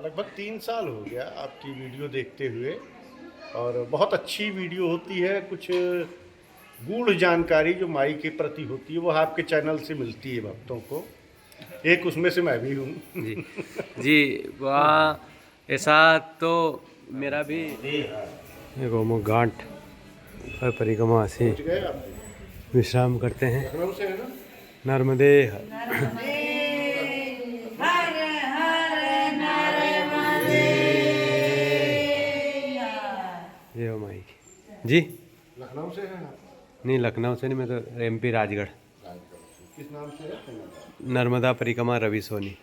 लगभग 3 साल हो गया आपकी वीडियो देखते हुए। और बहुत अच्छी वीडियो होती है। कुछ गूढ़ जानकारी जो माई के प्रति होती है वो आपके चैनल से मिलती है भक्तों को। एक उसमें से मैं भी हूँ। जी जी। वाह, ऐसा तो मेरा भी गोमुख घाट पर परिक्रमा से पहुँच गए आप? विश्राम करते हैं। लखनऊ से है ना? नर्मदे जय हो माई की। जी लखनऊ से है आप? नहीं, लखनऊ से नहीं, मैं तो एमपी राजगढ़। किस नाम से है? नर्मदा परिक्रमा रवि सोनी।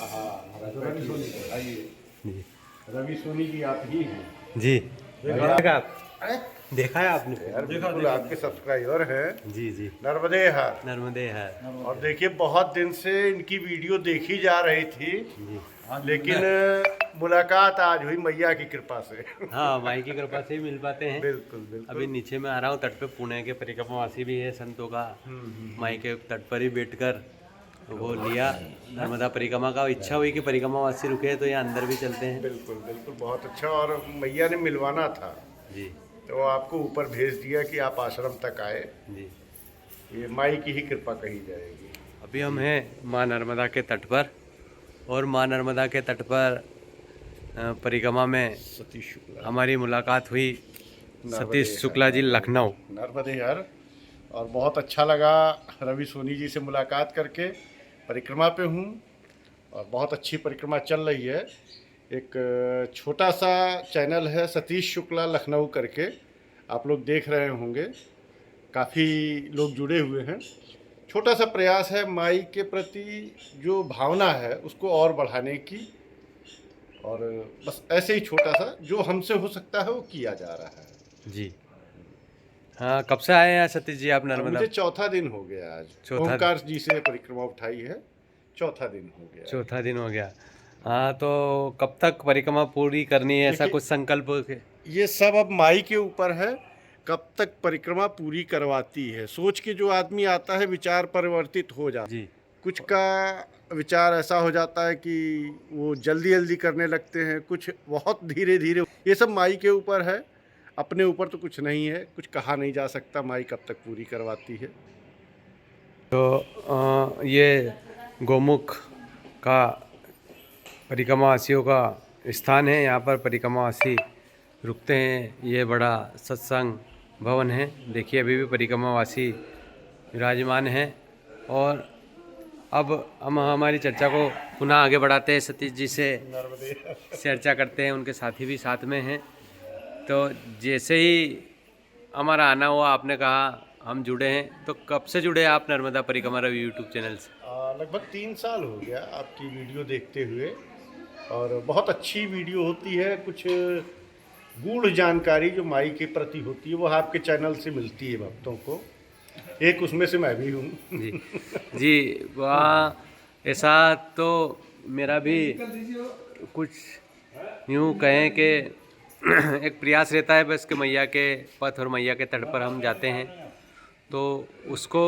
हाँ, रवि सोनी। आइए, जी रवि सोनी जी आप ही हैं? जी। देखा आप? अरे देखा है आपने? यार बिल्कुल आपके सब्सक्राइबर हैं। जी जी। नर्मदे हर। नर्मदे है। और देखिए बहुत दिन से इनकी वीडियो देखी जा रही थी, लेकिन मुलाकात आज हुई मैया की कृपा से। हाँ, माई की कृपा से ही मिल पाते हैं। बिल्कुल बिल्कुल। अभी नीचे में आ रहा हूँ तट पे, पुणे के परिक्रमावासी भी है संतों का। माई के तट पर ही बैठकर वो लिया नर्मदा परिक्रमा का। इच्छा हुई कि परिक्रमावासी रुके तो यहाँ अंदर भी चलते हैं। बिल्कुल बिल्कुल, बहुत अच्छा। और मैया ने मिलवाना था जी तो आपको ऊपर भेज दिया कि आप आश्रम तक आए। जी। ये माई की ही कृपा कही जाएगी। अभी हम हैं माँ नर्मदा के तट पर, और माँ नर्मदा के तट पर परिक्रमा में सतीश शुक्ला, हमारी मुलाकात हुई नर्मदे सतीश शुक्ला जी, लखनऊ। नर्मदे हर। और बहुत अच्छा लगा रवि सोनी जी से मुलाकात करके। परिक्रमा पे हूँ और बहुत अच्छी परिक्रमा चल रही है। एक छोटा सा चैनल है सतीश शुक्ला लखनऊ करके, आप लोग देख रहे होंगे। काफ़ी लोग जुड़े हुए हैं। छोटा सा प्रयास है माई के प्रति जो भावना है उसको और बढ़ाने की। और बस ऐसे ही छोटा सा जो हमसे हो सकता है वो किया जा रहा है। जी हाँ, कब से आए हैं सतीश जी आप नर्मदा? मुझे चौथा दिन हो गया आज। चौथा ओमकार जी से परिक्रमा उठाई है, चौथा दिन हो गया। चौथा दिन हो गया। हाँ, तो कब तक परिक्रमा पूरी करनी है, ऐसा देखिए, कुछ संकल्प ये सब अब माई के ऊपर है, कब तक परिक्रमा पूरी करवाती है। सोच के जो आदमी आता है विचार परिवर्तित हो जाता है। जी कुछ का विचार ऐसा हो जाता है कि वो जल्दी जल्दी करने लगते हैं, कुछ बहुत धीरे धीरे। ये सब माई के ऊपर है, अपने ऊपर तो कुछ नहीं है। कुछ कहा नहीं जा सकता माई कब तक पूरी करवाती है। तो ये गोमुख का परिक्रमावासियों का स्थान है। यहाँ पर परिक्रमावासी रुकते हैं। ये बड़ा सत्संग भवन है। देखिए अभी भी परिक्रमावासी विराजमान हैं। और अब हम हमारी चर्चा को पुनः आगे बढ़ाते हैं। सतीश जी से चर्चा करते हैं, उनके साथी भी साथ में हैं। तो जैसे ही हमारा आना हुआ, आपने कहा हम जुड़े हैं, तो कब से जुड़े आप नर्मदा परिक्रमा रवि यूट्यूब चैनल से? लगभग 3 साल हो गया आपकी वीडियो देखते हुए। और बहुत अच्छी वीडियो होती है। कुछ गूढ़ जानकारी जो माई के प्रति होती है वो आपके चैनल से मिलती है भक्तों को। एक उसमें से मैं भी हूँ। जी जी। वाह, ऐसा तो मेरा भी कुछ यूँ कहें कि एक प्रयास रहता है बस कि मैया के पथ और मैया के तट पर हम जाते हैं, तो उसको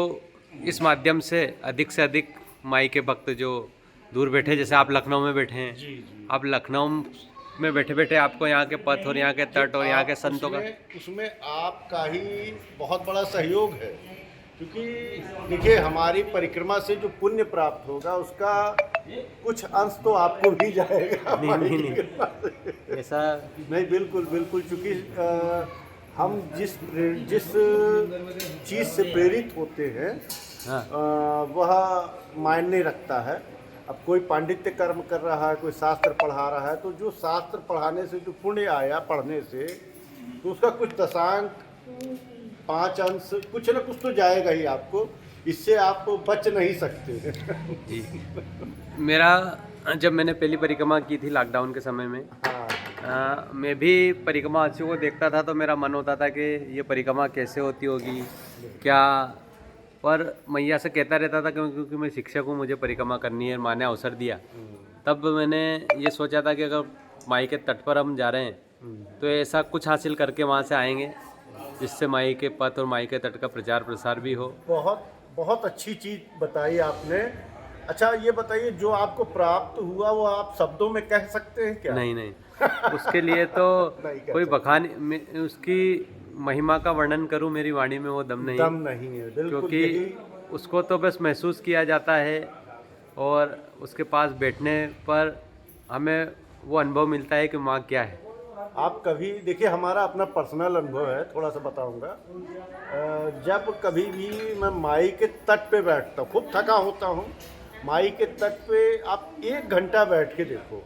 इस माध्यम से अधिक माई के भक्त जो दूर बैठे, जैसे आप लखनऊ में बैठे हैं, जी। आप लखनऊ में बैठे बैठे आपको यहाँ के पथ और यहाँ के तट और यहाँ के संतों का उसमें आपका ही बहुत बड़ा सहयोग है। क्योंकि देखिए हमारी परिक्रमा से जो पुण्य प्राप्त होगा उसका कुछ अंश तो आपको भी जाएगा। नहीं ऐसा नहीं, बिल्कुल बिल्कुल। चूँकि हम जिस चीज़ से प्रेरित होते हैं हाँ वह मायने रखता है। अब कोई पांडित्य कर्म कर रहा है, कोई शास्त्र पढ़ा रहा है, तो जो शास्त्र पढ़ाने से जो पुण्य आया पढ़ने से, तो उसका कुछ दशांक 5 अंश कुछ न कुछ तो जाएगा ही आपको। इससे आप बच नहीं सकते। जी। मेरा जब मैंने पहली परिक्रमा की थी लॉकडाउन के समय में, मैं भी परिक्रमावासियों को देखता था तो मेरा मन होता था कि ये परिक्रमा कैसे होती होगी क्या। पर मैया से कहता रहता था क्योंकि मैं शिक्षक हूँ, मुझे परिक्रमा करनी है, माँ ने अवसर दिया। तब मैंने ये सोचा था कि अगर माई के तट पर हम जा रहे हैं तो ऐसा कुछ हासिल करके वहाँ से आएंगे जिससे माई के पथ और माई के तट का प्रचार प्रसार भी हो। बहुत बहुत अच्छी चीज़ बताई आपने। अच्छा ये बताइए, जो आपको प्राप्त हुआ वो आप शब्दों में कह सकते हैं क्या? नहीं नहीं, उसके लिए तो नहीं कह कोई सकते। बखान उसकी महिमा का वर्णन करूं, मेरी वाणी में वो दम नहीं, दम नहीं है, बिल्कुल क्योंकि यही। उसको तो बस महसूस किया जाता है और उसके पास बैठने पर हमें वो अनुभव मिलता है कि माँ क्या है। आप कभी देखिए, हमारा अपना पर्सनल अनुभव है, थोड़ा सा बताऊंगा। जब कभी भी मैं माई के तट पे बैठता हूँ, खूब थका होता हूँ, माई के तट पे आप 1 घंटा बैठ के देखो,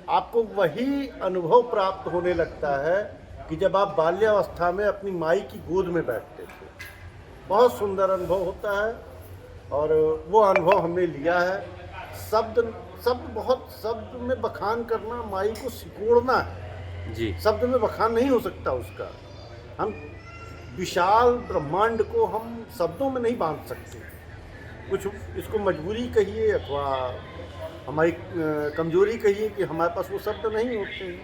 आपको वही अनुभव प्राप्त होने लगता है कि जब आप बाल्यावस्था में अपनी माई की गोद में बैठते थे। बहुत सुंदर अनुभव होता है और वो अनुभव हमने लिया है। शब्द शब्द बहुत शब्द में बखान करना, माई को सिकोड़ना है। जी शब्द में बखान नहीं हो सकता उसका। हम विशाल ब्रह्मांड को हम शब्दों में नहीं बांध सकते। कुछ इसको मजबूरी कहिए अथवा हमारी कमजोरी कहिए कि हमारे पास वो शब्द नहीं होते हैं।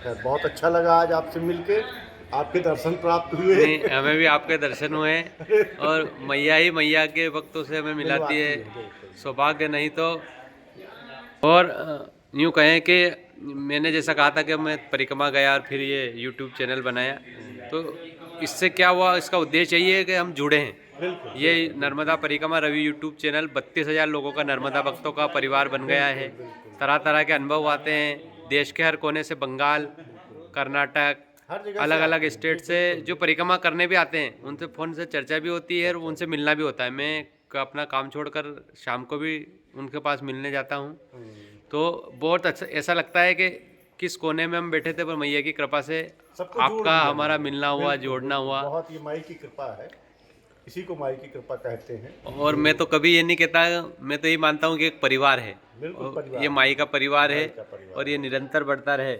खैर, बहुत अच्छा लगा आज आपसे मिलके, आपके दर्शन प्राप्त हुए। नहीं, हमें भी आपके दर्शन हुए और मैया ही मैया के भक्तों से हमें मिलाती है, बिल्कुल। सौभाग्य नहीं तो। और यूँ कहें कि मैंने जैसा कहा था कि मैं परिक्रमा गया और फिर ये यूट्यूब चैनल बनाया, तो इससे क्या हुआ, इसका उद्देश्य यही है कि हम जुड़े हैं। बिल्कुल ये नर्मदा परिक्रमा रवि यूट्यूब चैनल 32,000 लोगों का, नर्मदा भक्तों का परिवार बन गया है। तरह तरह के अनुभव आते हैं, देश के हर कोने से, बंगाल, कर्नाटक, हर जगह से अलग अलग आते हैं। स्टेट से जो परिक्रमा करने भी आते हैं, उनसे फ़ोन से चर्चा भी होती है और उनसे मिलना भी होता है। मैं अपना काम छोड़कर शाम को भी उनके पास मिलने जाता हूँ। तो बहुत अच्छा ऐसा लगता है कि किस कोने में हम बैठे थे, पर मैया की कृपा से सबको जोड़ आपका दिया हमारा मैंने। मिलना हुआ, बिल्कुल, जोड़ना बिल्कुल। हुआ। बहुत, ये माई की कृपा है, इसी को माई की कृपा कहते हैं। और मैं तो कभी ये नहीं कहता, मैं तो ये मानता हूँ कि एक परिवार है बिल्कुल और परिवार ये है, माई का परिवार है माई का परिवार और ये है। निरंतर बढ़ता रहे।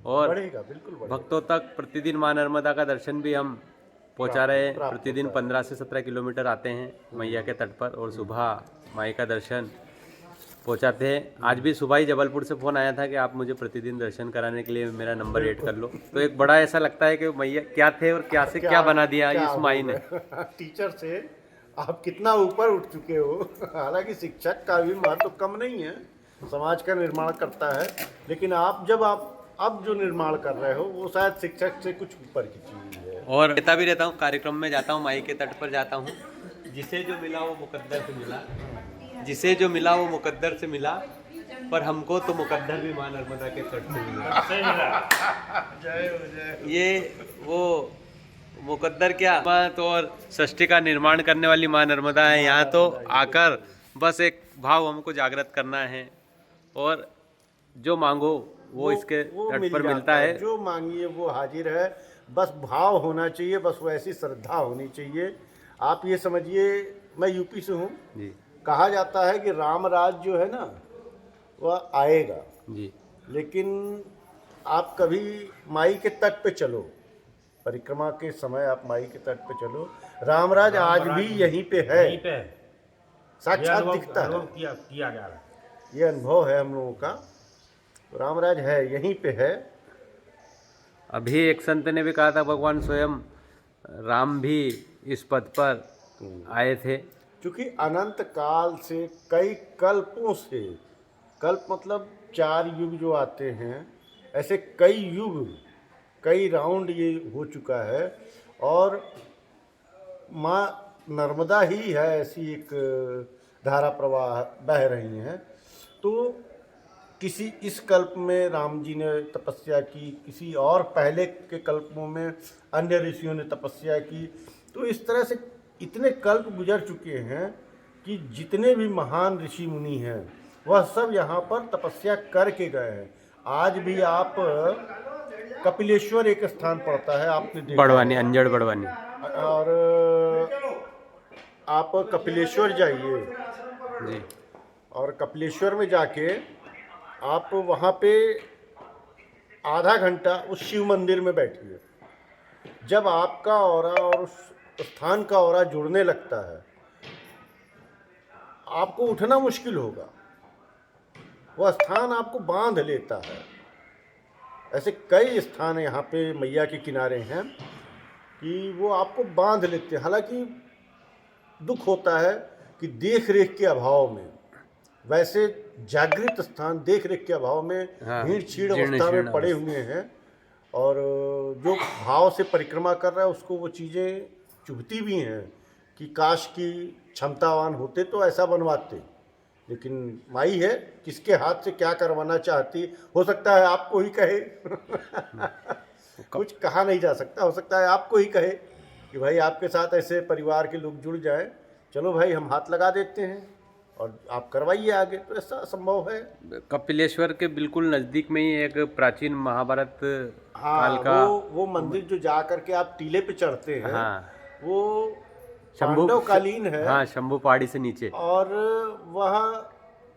और बढ़ेगा, बिल्कुल बढ़ेगा। भक्तों तक प्रतिदिन माँ नर्मदा का दर्शन भी हम पहुँचा रहे हैं। प्राप्त प्रतिदिन होता है। 15 से 17 किलोमीटर आते हैं मैया के तट पर और सुबह माई का दर्शन पहुँचाते हैं। आज भी सुबह ही जबलपुर से फ़ोन आया था कि आप मुझे प्रतिदिन दर्शन कराने के लिए मेरा नंबर ऐड कर लो। तो एक बड़ा ऐसा लगता है कि मैया क्या थे और क्या से क्या बना दिया क्या इस हो माई ने। गए। टीचर से आप कितना ऊपर उठ चुके हो। हालांकि शिक्षक का भी महत्व कम नहीं है, समाज का निर्माण करता है, लेकिन आप अब जो निर्माण कर रहे हो वो शायद शिक्षक से कुछ ऊपर की चीज है। और रहता भी रहता हूँ, कार्यक्रम में जाता हूँ, माई के तट पर जाता हूँ। जिसे जो मिला वो मुकद्दर से मिला, जिसे जो मिला वो मुकद्दर से मिला, पर हमको तो मुकद्दर भी माँ नर्मदा के तट से मिला। जय हो, जय हो। ये वो मुकद्दर क्या, माँ तो और सृष्टि का निर्माण करने वाली माँ नर्मदा है। यहाँ तो आकर बस एक भाव हमको जागृत करना है और जो मांगो वो इसके वो तट मिल पर जाता मिलता है। जो मांगिए वो हाजिर है। बस भाव होना चाहिए, बस वैसी श्रद्धा होनी चाहिए। आप ये समझिए, मैं यूपी से हूँ। जी कहा जाता है कि राम राज जो है ना वह आएगा, जी लेकिन आप कभी माई के तट पे चलो, परिक्रमा के समय आप माई के तट पे चलो, रामराज आज भी यहीं पे है, यहीं पे है। साक्षात दिखता है। किया जा रहा है। ये अनुभव है हम लोगों का, रामराज है, यहीं पे है। अभी एक संत ने भी कहा था भगवान स्वयं राम भी इस पद पर आए थे। क्योंकि अनंत काल से कई कल्पों से, कल्प मतलब 4 युग जो आते हैं, ऐसे कई युग, कई राउंड ये हो चुका है। और माँ नर्मदा ही है ऐसी एक धारा प्रवाह बह रही हैं। तो किसी इस कल्प में राम जी ने तपस्या की, किसी और पहले के कल्पों में अन्य ऋषियों ने तपस्या की। तो इस तरह से इतने कल्प गुजर चुके हैं कि जितने भी महान ऋषि मुनि हैं वह सब यहाँ पर तपस्या करके गए हैं। आज भी आप कपिलेश्वर एक स्थान पड़ता है, आपने देखा बड़वानी, होगा। अंजड़ बड़वानी। और आप कपिलेश्वर जाइए जी और कपिलेश्वर में जाके आप वहाँ पे आधा घंटा उस शिव मंदिर में बैठिए। जब आपका ऑरा और उस स्थान का ऑरा जुड़ने लगता है, आपको उठना मुश्किल होगा, वह स्थान आपको बांध लेता है। ऐसे कई स्थान यहाँ पे मैया के किनारे हैं कि वो आपको बांध लेते हैं। हालांकि दुख होता है कि देख रेख के अभाव में, वैसे जागृत स्थान देख रेख के अभाव में हाँ, भीड़ छीड़ जीर्ण अवस्था में शीर्ण पड़े अवस्था। हुए हैं, और जो भाव से परिक्रमा कर रहा है उसको वो चीज़ें चुभती भी हैं कि काश की क्षमतावान होते तो ऐसा बनवाते। लेकिन माई है, किसके हाथ से क्या करवाना चाहती, हो सकता है आपको ही कहे कुछ कहा नहीं जा सकता, हो सकता है आपको ही कहे कि भाई आपके साथ ऐसे परिवार के लोग जुड़ जाएं, चलो भाई हम हाथ लगा देते हैं और आप करवाइए आगे, तो ऐसा संभव है। कपिलेश्वर के बिल्कुल नज़दीक में ही एक प्राचीन महाभारत हाँ, काल का वो मंदिर जो जा करके आप टीले पे चढ़ते हैं, हाँ वो शंभू पांडव कालीन है। हाँ, शंभू पहाड़ी से नीचे। और वह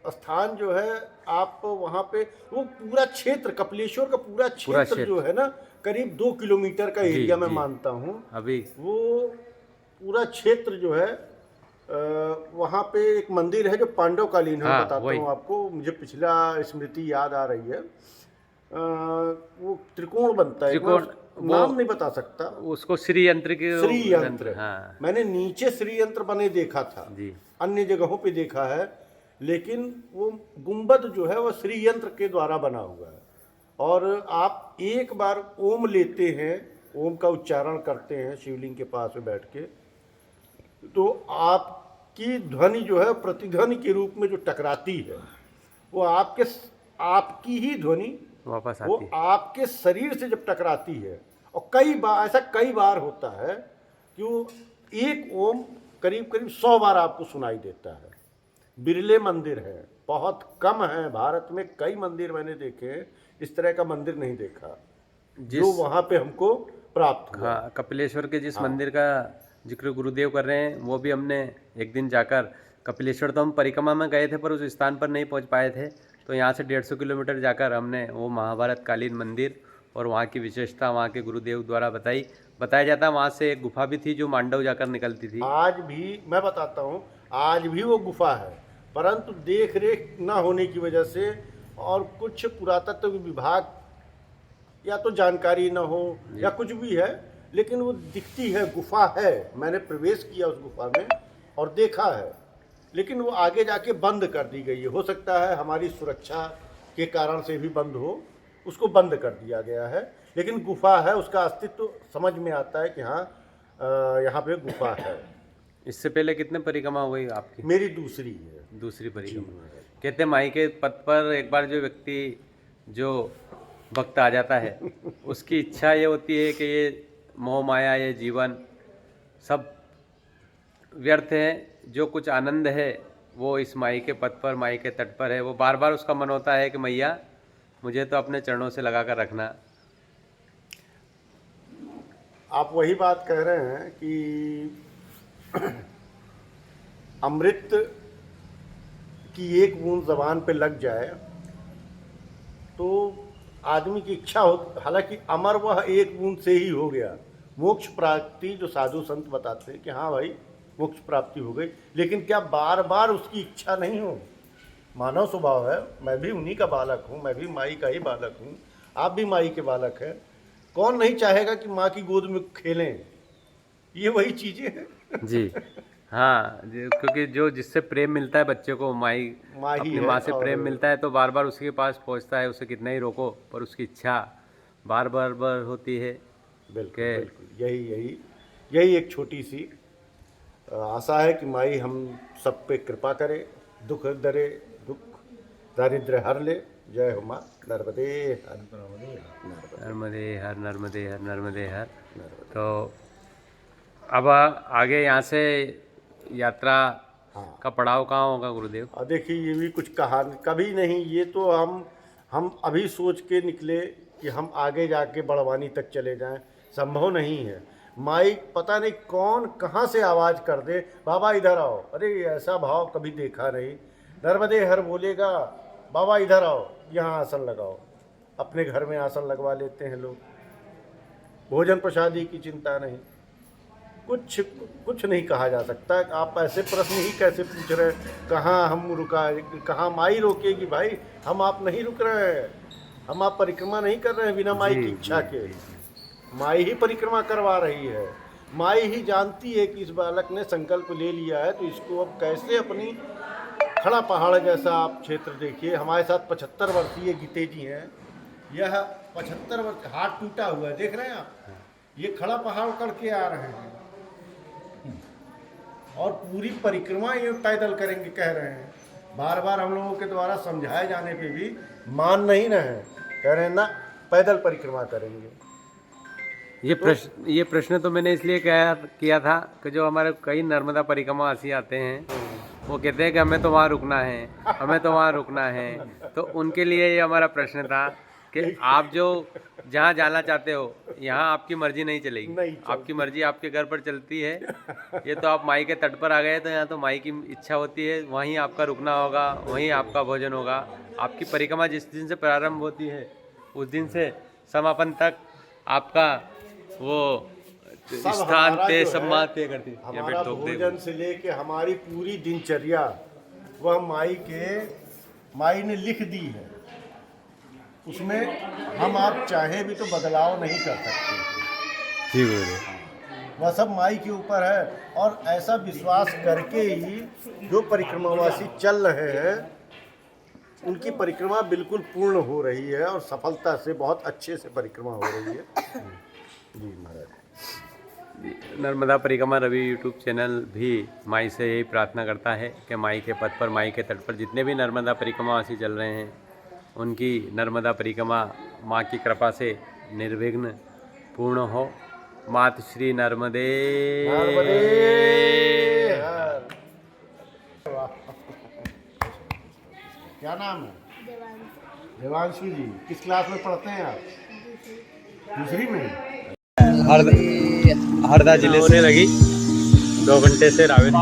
स्थान जो है, आप वहाँ पे वो पूरा क्षेत्र, कपिलेश्वर का पूरा क्षेत्र जो है ना, करीब 2 किलोमीटर का जी, एरिया मैं जी। मानता हूँ। अभी वो पूरा क्षेत्र जो है, वहाँ पे एक मंदिर है जो पांडव कालीन है। हाँ, मैं बताता वही। हूँ आपको, मुझे पिछला स्मृति याद आ रही है। वो त्रिकोण बनता है, त्रिकोण, मैं नाम नहीं बता सकता। उसको श्री यंत्र के श्री यंत्र, हाँ मैंने नीचे श्री यंत्र बने देखा था, जी। अन्य जगहों पे देखा है, लेकिन वो गुंबद जो है वो श्री यंत्र के द्वारा बना हुआ है। और आप एक बार ओम लेते हैं, ओम का उच्चारण करते हैं शिवलिंग के पास में बैठ के, तो आपकी ध्वनि जो है प्रतिध्वनि के रूप में जो टकराती है, वो आपकी ही ध्वनि वापस वो आती है। आपके शरीर से जब टकराती है, और कई बार ऐसा कई बार होता है कि वो एक ओम करीब करीब 100 बार आपको सुनाई देता है। बिरले मंदिर है, बहुत कम है भारत में, कई मंदिर मैंने देखे, इस तरह का मंदिर नहीं देखा जो वहाँ पे हमको प्राप्त हुआ। हाँ, कपिलेश्वर के जिस मंदिर का जिक्र गुरुदेव कर रहे हैं, वो भी हमने एक दिन जाकर, कपिलेश्वर तो हम परिक्रमा में गए थे पर उस स्थान पर नहीं पहुंच पाए थे, तो यहाँ से 150 किलोमीटर जाकर हमने वो महाभारत कालीन मंदिर और वहाँ की विशेषता वहाँ के गुरुदेव द्वारा बताया जाता है। वहाँ से एक गुफा भी थी जो मांडव जाकर निकलती थी। आज भी मैं बताता हूँ, आज भी वो गुफा है, परंतु देख रेख न होने की वजह से और कुछ पुरातत्व विभाग या तो जानकारी न हो या कुछ भी है, लेकिन वो दिखती है, गुफा है। मैंने प्रवेश किया उस गुफा में और देखा है, लेकिन वो आगे जाके बंद कर दी गई है। हो सकता है हमारी सुरक्षा के कारण से भी बंद हो, उसको बंद कर दिया गया है, लेकिन गुफा है, उसका अस्तित्व समझ में आता है कि हाँ यहाँ पे गुफा है। इससे पहले कितने परिक्रमा हुई आपकी? मेरी दूसरी है। दूसरी परिक्रमा। कहते हैं माई के पद पर एक बार जो व्यक्ति, जो भक्त आ जाता है, उसकी इच्छा ये होती है कि ये मोह माया, ये जीवन सब व्यर्थ है, जो कुछ आनंद है वो इस माई के पद पर, माई के तट पर है। वो बार बार उसका मन होता है कि मैया मुझे तो अपने चरणों से लगा कर रखना। आप वही बात कह रहे हैं कि अमृत की एक बूंद जबान पे लग जाए तो आदमी की इच्छा हो, हालांकि अमर वह एक बूंद से ही हो गया। मोक्ष प्राप्ति जो साधु संत बताते हैं कि हाँ भाई मोक्ष प्राप्ति हो गई, लेकिन क्या बार बार उसकी इच्छा नहीं हो? मानव स्वभाव है, मैं भी उन्हीं का बालक हूँ, मैं भी माई का ही बालक हूँ, आप भी माई के बालक हैं। कौन नहीं चाहेगा कि माँ की गोद में खेलें? ये वही चीज़ें हैं। जी हाँ, क्योंकि जो जिससे प्रेम मिलता है बच्चे को, माँ ही अपनी माँ से प्रेम मिलता है, तो बार बार उसके पास पहुँचता है। उसे कितना ही रोको पर उसकी इच्छा बार बार होती है। बिल्कुल बिल्कुल, यही एक छोटी सी आशा है कि माई हम सब पे कृपा करे, दुख दरे दुख, दारिद्र्य हर ले। जय हो माँ नर्मदे हर, नर्मदे हर, नर्मदे हर, नर्मदे हर। तो अब आगे यहाँ से यात्रा का पड़ाव कहाँ होगा गुरुदेव? देखिए ये भी कुछ कहा कभी नहीं, ये तो हम अभी सोच के निकले कि हम आगे जाके बड़वानी तक चले जाएं, संभव नहीं है। माई पता नहीं कौन कहाँ से आवाज़ कर दे, बाबा इधर आओ, अरे ऐसा भाव कभी देखा नहीं। नर्मदे हर बोलेगा, बाबा इधर आओ, यहाँ आसन लगाओ। अपने घर में आसन लगवा लेते हैं लोग, भोजन प्रसादी की चिंता नहीं, कुछ नहीं कहा जा सकता। आप ऐसे प्रश्न ही कैसे पूछ रहे हैं, कहाँ हम रुका, कहाँ माई रोकेगी? भाई हम आप नहीं रुक रहे हैं, हम आप परिक्रमा नहीं कर रहे हैं बिना माई की इच्छा के, माई ही परिक्रमा करवा रही है। माई ही जानती है कि इस बालक ने संकल्प ले लिया है, तो इसको अब कैसे अपनी खड़ा पहाड़ जैसा आप क्षेत्र देखिए। हमारे साथ 75 वर्षीय गीते जी हैं। यह 75 वर्ष, हाथ टूटा हुआ है, देख रहे हैं आप, ये खड़ा पहाड़ करके आ रहे हैं और पूरी परिक्रमा ये पैदल करेंगे कह रहे हैं। बार बार हम लोगों के द्वारा समझाए जाने पे भी मान नहीं रहे हैं, कह रहे हैं ना पैदल परिक्रमा करेंगे। ये प्रश्न तो मैंने इसलिए किया था कि जो हमारे कई नर्मदा परिक्रमावासी आते हैं, वो कहते हैं कि हमें तो वहाँ रुकना है, हमें तो वहाँ रुकना है। तो उनके लिए ये हमारा प्रश्न था कि आप जो जहाँ जाना चाहते हो, यहाँ आपकी मर्जी नहीं चलेगी, आपकी मर्जी आपके घर पर चलती है। ये तो आप माई के तट पर आ गए, तो यहाँ तो माई की इच्छा होती है, वहीं आपका रुकना होगा, वहीं आपका भोजन होगा। आपकी परिक्रमा जिस दिन से प्रारंभ होती है उस दिन से समापन तक आपका वो स्थान तय सम्मान तय करती है। हमारा भोजन से लेके हमारी पूरी दिनचर्या वह माई ने लिख दी है, उसमें हम आप चाहे भी तो बदलाव नहीं कर सकते। जी बोले, वह सब माई के ऊपर है। और ऐसा विश्वास करके ही जो परिक्रमावासी चल रहे हैं उनकी परिक्रमा बिल्कुल पूर्ण हो रही है और सफलता से बहुत अच्छे से परिक्रमा हो रही है। जी महाराज। नर्मदा परिक्रमा रवि यूट्यूब चैनल भी माई से यही प्रार्थना करता है कि माई के पथ पर, माई के तट पर जितने भी नर्मदा परिक्रमावासी चल रहे हैं, उनकी नर्मदा परिक्रमा माँ की कृपा से निर्विघ्न पूर्ण हो। मात श्री नर्मदे। क्या नाम है? देवांशु जी। किस क्लास में पढ़ते हैं आप? दूसरी में। हरदा जिले से लगी 2 घंटे से रावेत।